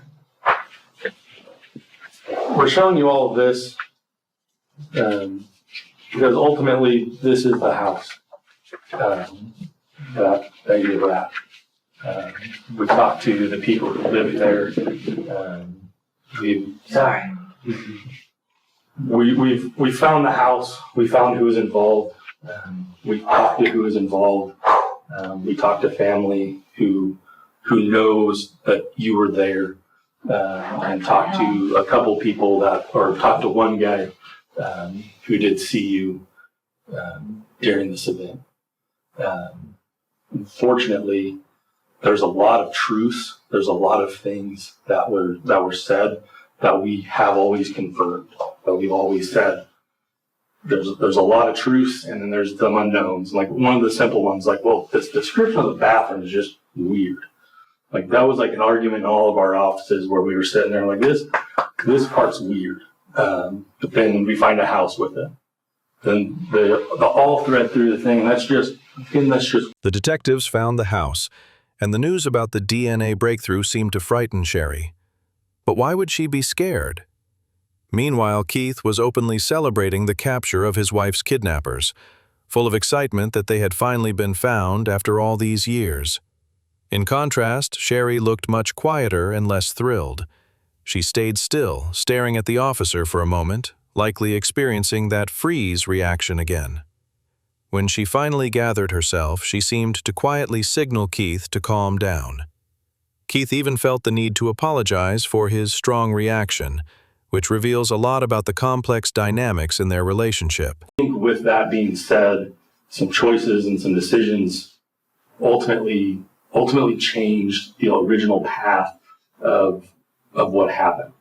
we're showing you all of this because ultimately this is the house that you were at. We talked to the people who live there. We found the house. We found who was involved. We talked to who was involved. We talked to family who knows that you were there, and talked to a couple people talked to one guy who did see you during this event. Unfortunately, there's a lot of truths. There's a lot of things that were said that we have always confirmed. That we've always said. There's a lot of truths, and then there's some unknowns. Like one of the simple ones, like, well, this description of the bathroom is just weird. Like that was like an argument in all of our offices where we were sitting there like this part's weird. But then we find a house with it. Then the all thread through the thing, that's just. The detectives found the house, and the news about the DNA breakthrough seemed to frighten Sherri. But why would she be scared? Meanwhile, Keith was openly celebrating the capture of his wife's kidnappers, full of excitement that they had finally been found after all these years. In contrast, Sherri looked much quieter and less thrilled. She stayed still, staring at the officer for a moment, likely experiencing that freeze reaction again. When she finally gathered herself, she seemed to quietly signal Keith to calm down. Keith even felt the need to apologize for his strong reaction, which reveals a lot about the complex dynamics in their relationship. I think with that being said, some choices and some decisions ultimately changed the original path of what happened.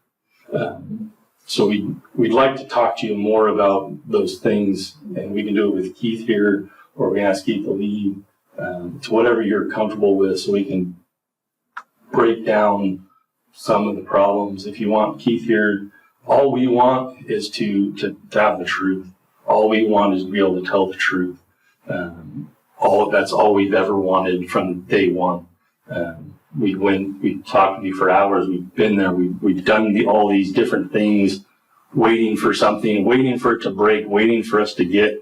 So we'd like to talk to you more about those things, and we can do it with Keith here, or we can ask Keith to leave, to whatever you're comfortable with, so we can break down some of the problems. If you want Keith here, all we want is to have the truth. All we want is to be able to tell the truth. That's all we've ever wanted from day one. We talked to you for hours. We've been there. We've done all these different things, waiting for something, waiting for it to break, waiting for us to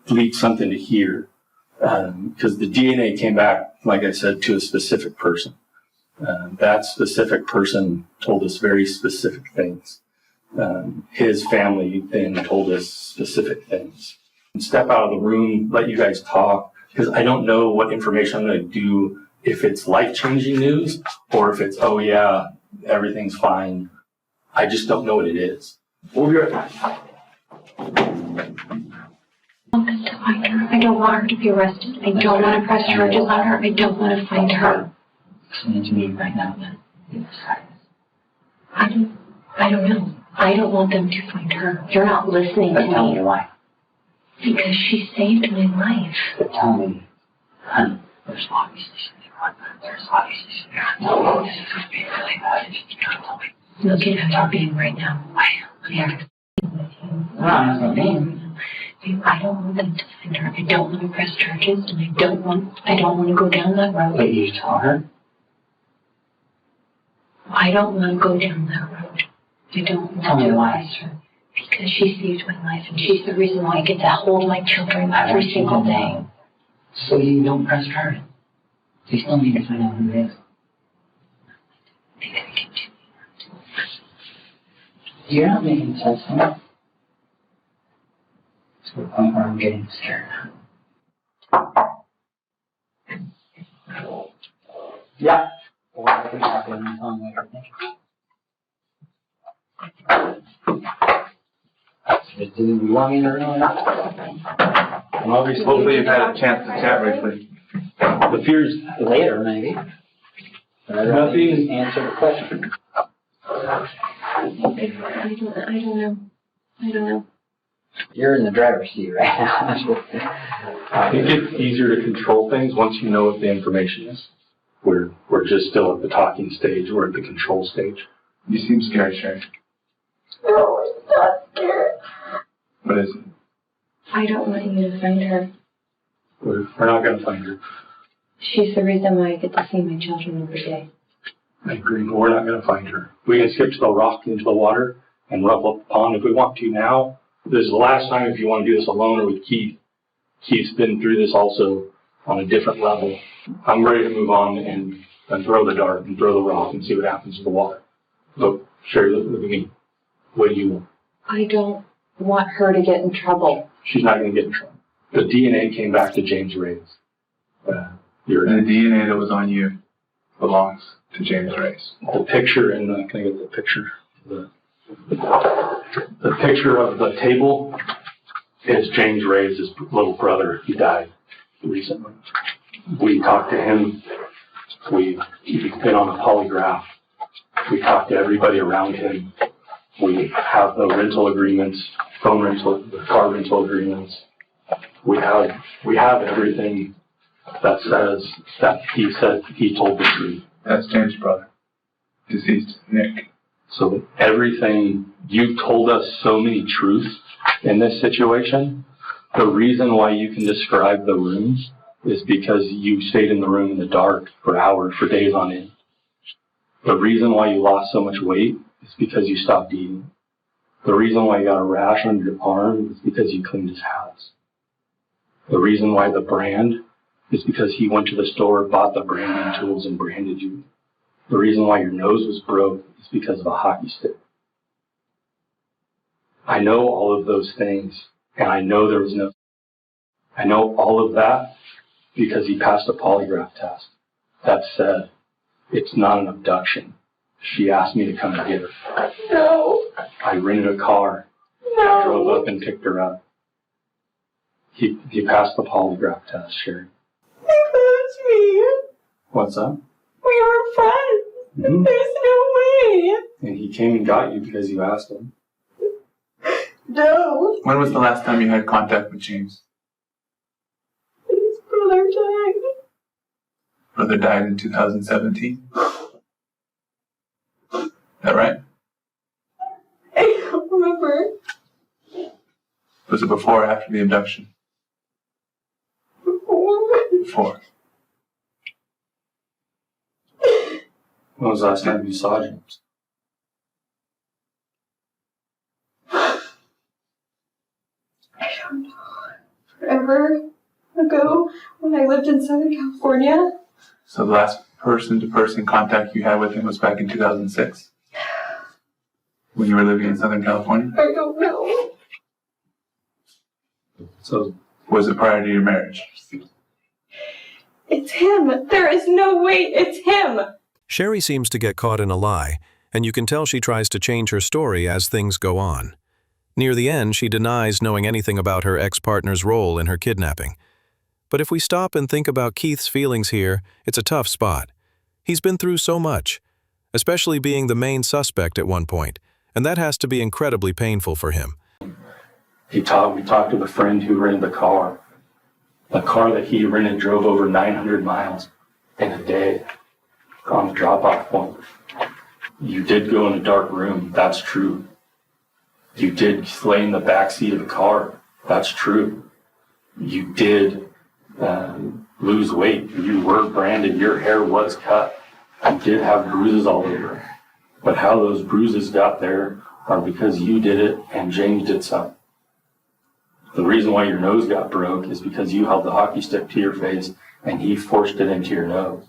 leak something to hear. Because the DNA came back, like I said, to a specific person. That specific person told us very specific things. his family then told us specific things. Step out of the room, let you guys talk, because I don't know what information I'm going to do, if it's life-changing news or if it's, oh yeah, everything's fine. I just don't know what it is. We'll be right back. I want them to find her. I don't want her to be arrested. I don't want to press charges on her. I don't want to find her. Explain to me right now then. I don't know. I don't want them to find her. You're not listening to Tell me me. why. Because she saved my life. But tell me, honey, there's obviously something wrong. There's obviously something wrong. This is going to be really bad if you don't tell me. Look at how you're being right now. Yeah. I'm not being. I don't want them to find her. I don't want to press charges, and I don't want to go down that road. But you tell her? I don't want to go down that road. I don't want to press her. Because she saved my life, and she's the reason why I get to hold my children every single day. So you don't press charges? You still need to find out who it is. They gotta get to me. You're not making sense to me. To the point where I'm getting scared. Yeah. Well, I can talk to them and tell them what you're thinking. Do you want me to really not? Well, hopefully you've had a chance to chat briefly. The fears later, maybe. But I'd rather you just answer the question. I don't know. You're in the driver's seat right now. I think it's easier to control things once you know what the information is. We're just still at the talking stage. We're at the control stage. You seem scared, Sherri. No, I'm not scared. What is it? I don't want you to find her. We're not going to find her. She's the reason why I get to see my children every day. I agree, but we're not going to find her. We can skip to the rock into the water and ruffle up the pond if we want to now. This is the last time if you want to do this alone or with Keith. Keith's been through this also on a different level. I'm ready to move on and throw the dart and throw the rock and see what happens to the water. Look, Sherri, look at me. What do you want? I don't want her to get in trouble. She's not going to get in trouble. The DNA came back to James Ray's. And the DNA that was on you belongs to James Ray's. The picture in the, can I get the picture? The picture of the table is James Ray's little brother. He died recently. We talked to him. We've been on a polygraph. We talked to everybody around him. We have the rental agreements, phone rental, the car rental agreements. We have everything that says that he said he told the truth. That's James' brother, deceased Nick. So everything, you've told us so many truths in this situation. The reason why you can describe the rooms is because you stayed in the room in the dark for hours, for days on end. The reason why you lost so much weight is because you stopped eating. The reason why you got a rash on your arm is because you cleaned his house. The reason why the brand is because he went to the store, bought the branding tools, and branded you. The reason why your nose was broke is because of a hockey stick. I know all of those things, and I know I know all of that because he passed a polygraph test that said it's not an abduction. She asked me to come and get her. No. I rented a car. No. Drove up and picked her up. He passed the polygraph test, Sherri. He loves me. What's up? We were friends. Mm-hmm. There's no way. And he came and got you because you asked him. No. When was the last time you had contact with James? His brother died. Brother died in 2017. Is that right? I don't remember. Was it before or after the abduction? Before. When was the last time you saw James? I don't know. Forever ago, when I lived in Southern California. So the last person-to-person contact you had with him was back in 2006? when you were living in Southern California? I don't know. So, was it prior to your marriage? It's him. There is no way it's him. Sherri seems to get caught in a lie, and you can tell she tries to change her story as things go on. Near the end, she denies knowing anything about her ex-partner's role in her kidnapping. But if we stop and think about Keith's feelings here, it's a tough spot. He's been through so much, especially being the main suspect at one point, and that has to be incredibly painful for him. We talked to the friend who rented the car. The car that he rented drove over 900 miles in a day on the drop-off point. You did go in a dark room, that's true. You did lay in the back seat of the car, that's true. You did lose weight, you were branded, your hair was cut. You did have bruises all over. But how those bruises got there are because you did it and James did something. The reason why your nose got broke is because you held the hockey stick to your face and he forced it into your nose.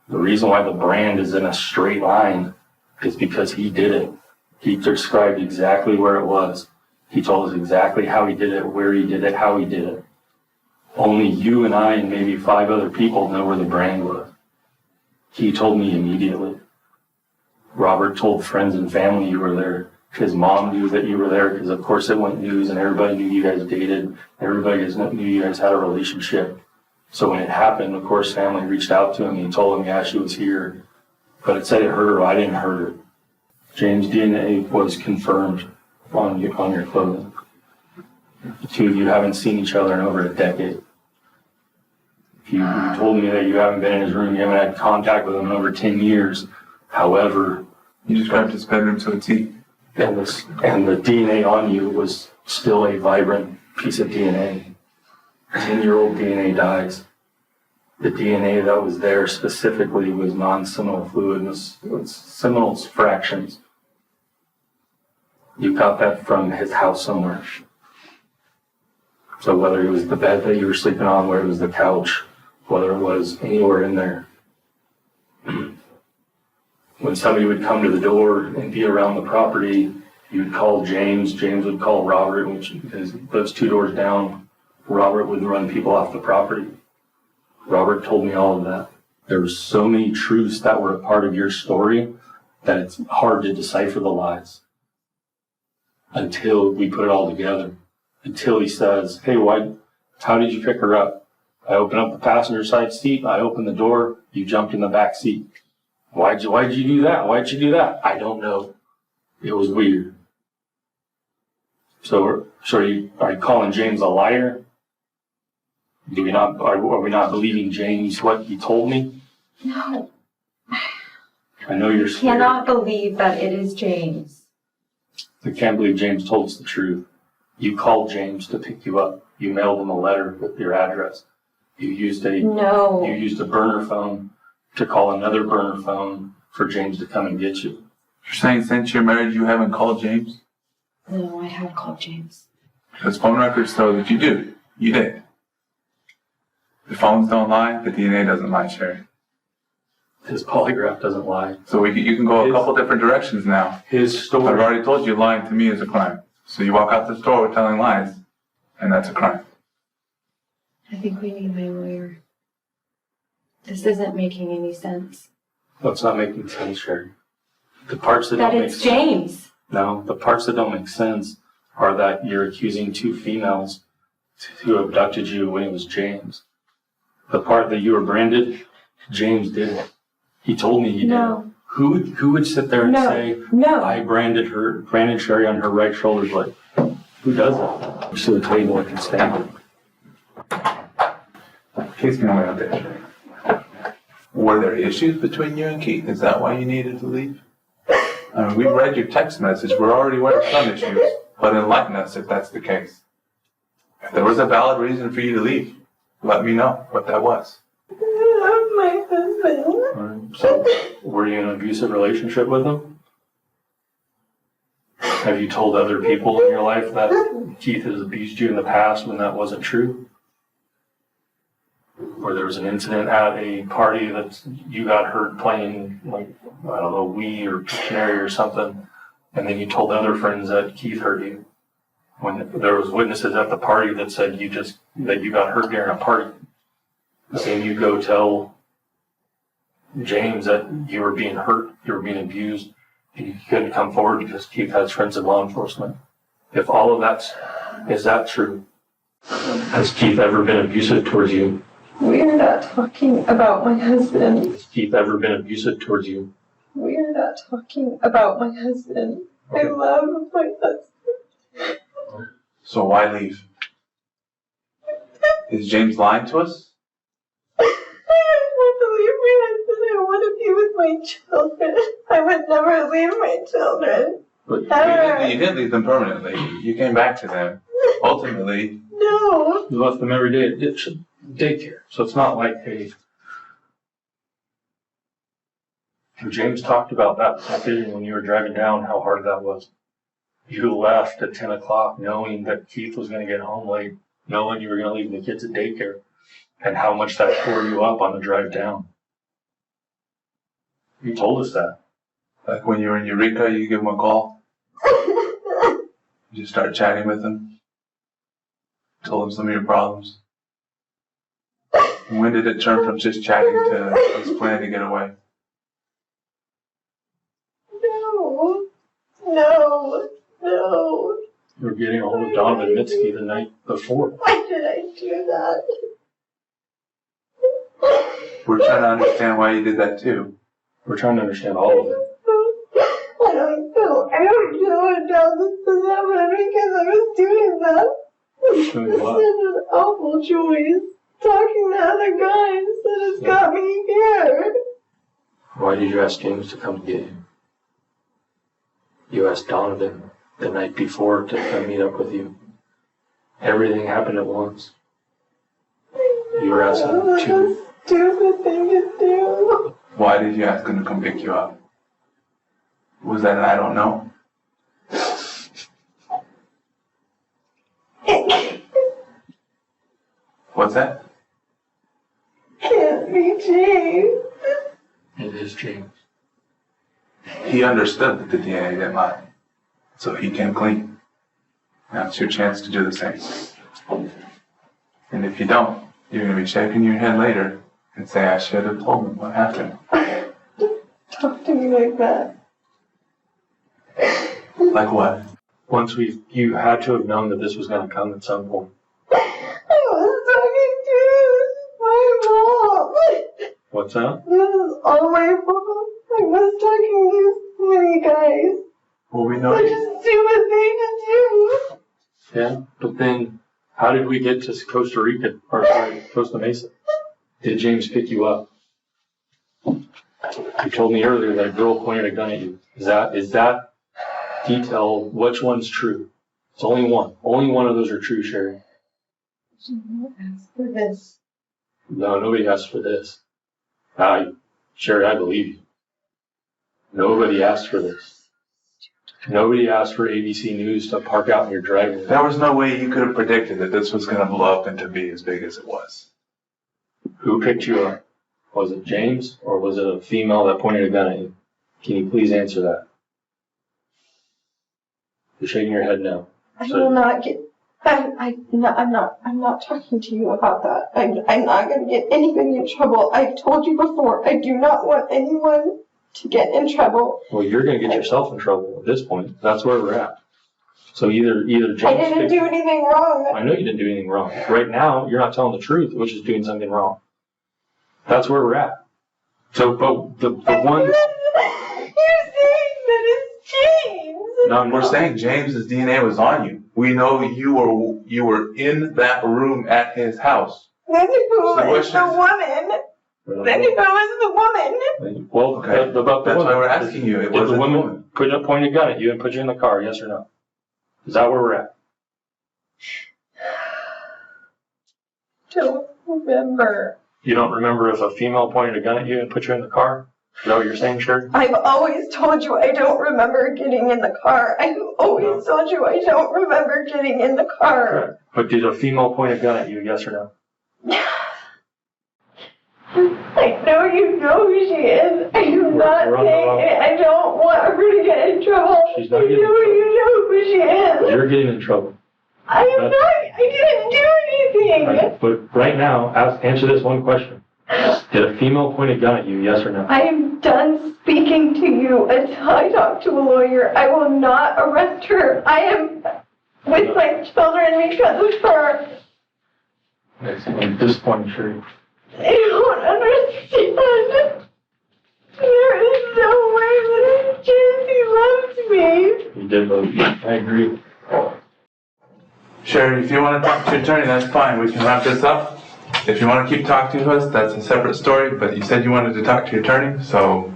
The reason why the brand is in a straight line is because he did it. He described exactly where it was. He told us exactly how he did it, where he did it, how he did it. Only you and I and maybe 5 other people know where the brand was. He told me immediately. Robert told friends and family you were there. His mom knew that you were there because, of course, it went news and everybody knew you guys dated. Everybody knew you guys had a relationship. So when it happened, of course, family reached out to him and told him, yeah, she was here. But it said it hurt her. I didn't hurt her. James' DNA was confirmed on your clothing. The two of you haven't seen each other in over a decade. You told me that you haven't been in his room, you haven't had contact with him in over 10 years. However, You described his bedroom to a T. and the DNA on you was still a vibrant piece of DNA. 10-year-old DNA dies. The DNA that was there specifically was non-seminal fluid, was seminal fractions. You got that from his house somewhere. So whether it was the bed that you were sleeping on, whether it was the couch, whether it was anywhere in there. When somebody would come to the door and be around the property, you would call James. James would call Robert, which is those 2 doors down. Robert would run people off the property. Robert told me all of that. There were so many truths that were a part of your story that it's hard to decipher the lies until we put it all together. Until he says, hey, how did you pick her up? I opened up the passenger side seat. I opened the door. You jumped in the back seat. Why'd you do that? Why'd you do that? I don't know. It was weird. So are you calling James a liar? Are we not believing James what he told me? No. I know you're scared. Cannot believe that it is James. I can't believe James told us the truth. You called James to pick you up. You mailed him a letter with your address. You used a burner phone to call another burner phone for James to come and get you. You're saying since your marriage you haven't called James? No, I have called James. His phone records show that you do. You did. The phones don't lie, the DNA doesn't lie, Sherri. His polygraph doesn't lie. So you can go a couple different directions now. His story. I've already told you lying to me is a crime. So you walk out the door with telling lies, and that's a crime. I think we need my lawyer. This isn't making any sense. What's not making sense, Sherri? The parts that That don't make it's sense. James. No, the parts that don't make sense are that you're accusing 2 females who abducted you when it was James. The part that you were branded, James did it. He told me he did it. Who would sit there and say, I branded Sherri on her right shoulder blade? Who does that? To the table and can stand it. Keith's gonna wait out there, Sherri. Were there issues between you and Keith? Is that why you needed to leave? I mean, we read your text message. We're already aware of some issues, but enlighten us if that's the case. If there was a valid reason for you to leave, let me know what that was. My husband. So, were you in an abusive relationship with him? Have you told other people in your life that Keith has abused you in the past when that wasn't true? Or there was an incident at a party that you got hurt playing, like, I don't know, Wii or Pictionary or something, And then you told other friends that Keith hurt you. When there was witnesses at the party that said that you got hurt during a party. Then you go tell James that you were being hurt, you were being abused, and you couldn't come forward because Keith has friends in law enforcement. If all of is that true? Has Keith ever been abusive towards you? We are not talking about my husband. Has Keith ever been abusive towards you? We are not talking about my husband. I love my husband. So why leave? Is James lying to us? I want to leave my husband. I want to be with my children. I would never leave my children. But you didn't leave them permanently. You came back to them. Ultimately. No. You left them every day at daycare. So it's not like, hey, James talked about that decision when you were driving down, how hard that was. You left at 10 o'clock knowing that Keith was going to get home late, knowing you were going to leave the kids at daycare, and how much that tore you up on the drive down. You told us that. Like when you were in Eureka, you give him a call. You just start chatting with him. Told him some of your problems. And when did it turn from just chatting to his plan to get away? No. You were getting a hold of Donovan Mitski the night before. Why did I do that? We're trying to understand why you did that too. We're trying to understand all of it. I don't know how this is happening because I was doing that. Doing what? This is an awful choice. Talking to other guys that has got me here. Why did you ask James to come get you? You asked Donovan the night before to come meet up with you. Everything happened at once. You were asking him That's a stupid thing to do. Why did you ask him to come pick you up? Was that an I don't know? What's that? Can't be James. It is James. He understood that the DNA didn't lie. So he came clean. Now it's your chance to do the same. And if you don't, you're going to be shaking your head later and say, I should have told him what happened. Talk to me like that. Like what? Once you had to have known that this was going to come at some point. I was talking to my mom. What's that? This is all my fault. I was talking to so many guys. Well, we know Such a stupid thing to do. Yeah, but then how did we get to Costa Rica, or sorry, Costa Mesa? Did James pick you up? You told me earlier that a girl pointed a gun at you. Is that detail, which one's true? It's only one. Only one of those are true, Sherri. Someone asked for this. No, nobody asked for this. Sherri, I believe you. Nobody asked for this. Nobody asked for ABC News to park out in your driveway. there was no way you could have predicted that this was going to blow up and to be as big as it was. Who picked you up? Was it James, or was it a female that pointed a gun at you? Can you please answer that? You're shaking your head no. I will not get. I'm not talking to you about that. I'm not going to get anybody in trouble. I've told you before. I do not want anyone to get in trouble. Well, you're going to get yourself in trouble at this point. That's where we're at. So either James. I didn't do anything wrong. I know you didn't do anything wrong. Right now, you're not telling the truth, which is doing something wrong. That's where we're at. So, but the one. You're saying that it's James. No, We're saying James's DNA was on you. We know you were in that room at his house. Then who So is the woman? Then who is the woman? Well, Okay. about the That's woman. why we're asking you. It Did was the a woman woman. point a gun at you and put you in the car? Yes or no? Is that where we're at? Don't remember. You don't remember if a female pointed a gun at you and put you in the car? Is that what you're saying, Sherri? I've always told you I don't remember getting in the car. I've always told you I don't remember getting in the car. Correct. But did a female point a gun at you? Yes or no? I No, you know who she is. I am not we're on the saying wrong- it. I don't want her to get in trouble. She's not I getting in know trouble. you know who she is. You're getting in trouble. I am not. I didn't do anything. Right. But right now, answer this one question. Did a female point a gun at you, yes or no? I am done speaking to you until I talk to a lawyer. I will not arrest her. I am with my children because of her. I'm disappointed, Sherri. I don't understand. There is no way that a chance he loves me. You did love me. I agree. Sherri, if you want to talk to your attorney, that's fine. We can wrap this up. If you want to keep talking to us, that's a separate story, but you said you wanted to talk to your attorney, so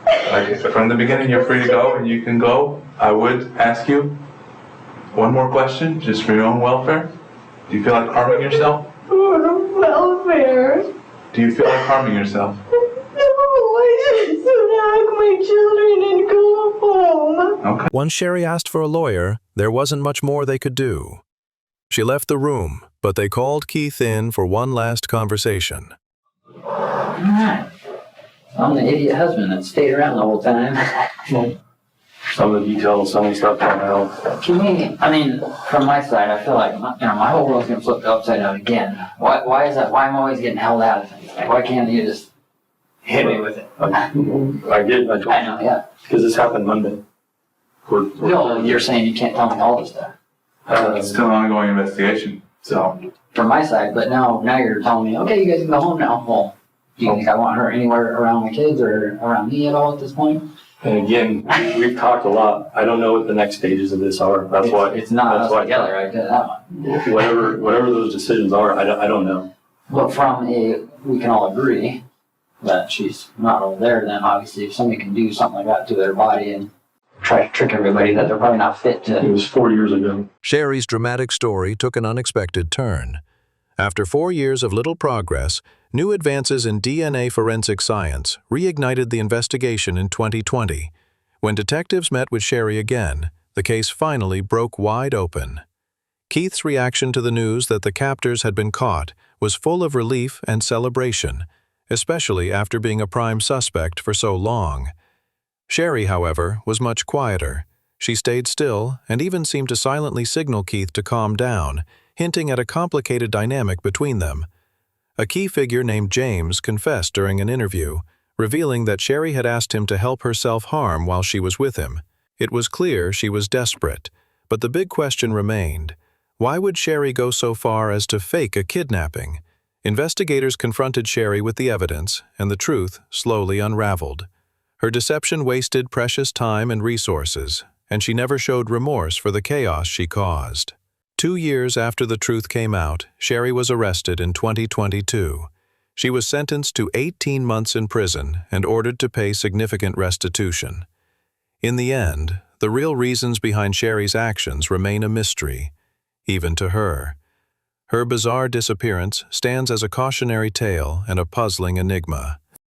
like I said, from the beginning, you're free to go and you can go. I would ask you one more question, just for your own welfare. Do you feel like harming yourself? For welfare. Do you feel like harming yourself? No, I just hug my children and go home. Okay. Once Sherri asked for a lawyer, there wasn't much more they could do. She left the room, but they called Keith in for one last conversation. Alright. I'm the idiot husband that stayed around the whole time. Some of the details, some of the stuff coming out. Can we, I mean, from my side, I feel like, my whole world's gonna flip upside down again. Why is that? Why am I always getting held out of things? Like, why can't you just hit me with it? I did, I told I you. know, yeah. Because this happened Monday. No, you're saying you can't tell me all this stuff. It's still an ongoing investigation, so. From my side, but now you're telling me, okay, you guys can go home now. Well, do you think I want her anywhere around my kids or around me at all at this point? And again, we've talked a lot. I don't know what the next stages of this are. That's why. It's not that's us together, I did that one. Whatever those decisions are, I don't know. But we can all agree that she's not over there, then obviously if somebody can do something like that to their body and try to trick everybody that they're probably not fit to. It was 4 years ago. Sherri's dramatic story took an unexpected turn. After 4 years of little progress, new advances in DNA forensic science reignited the investigation in 2020. When detectives met with Sherri again, the case finally broke wide open. Keith's reaction to the news that the captors had been caught was full of relief and celebration, especially after being a prime suspect for so long. Sherri, however, was much quieter. She stayed still and even seemed to silently signal Keith to calm down, hinting at a complicated dynamic between them. A key figure named James confessed during an interview, revealing that Sherri had asked him to help her self-harm while she was with him. It was clear she was desperate, but the big question remained. Why would Sherri go so far as to fake a kidnapping? Investigators confronted Sherri with the evidence, and the truth slowly unraveled. Her deception wasted precious time and resources, and she never showed remorse for the chaos she caused. 2 years after the truth came out, Sherri was arrested in 2022. She was sentenced to 18 months in prison and ordered to pay significant restitution. In the end, the real reasons behind Sherri's actions remain a mystery, even to her. Her bizarre disappearance stands as a cautionary tale and a puzzling enigma.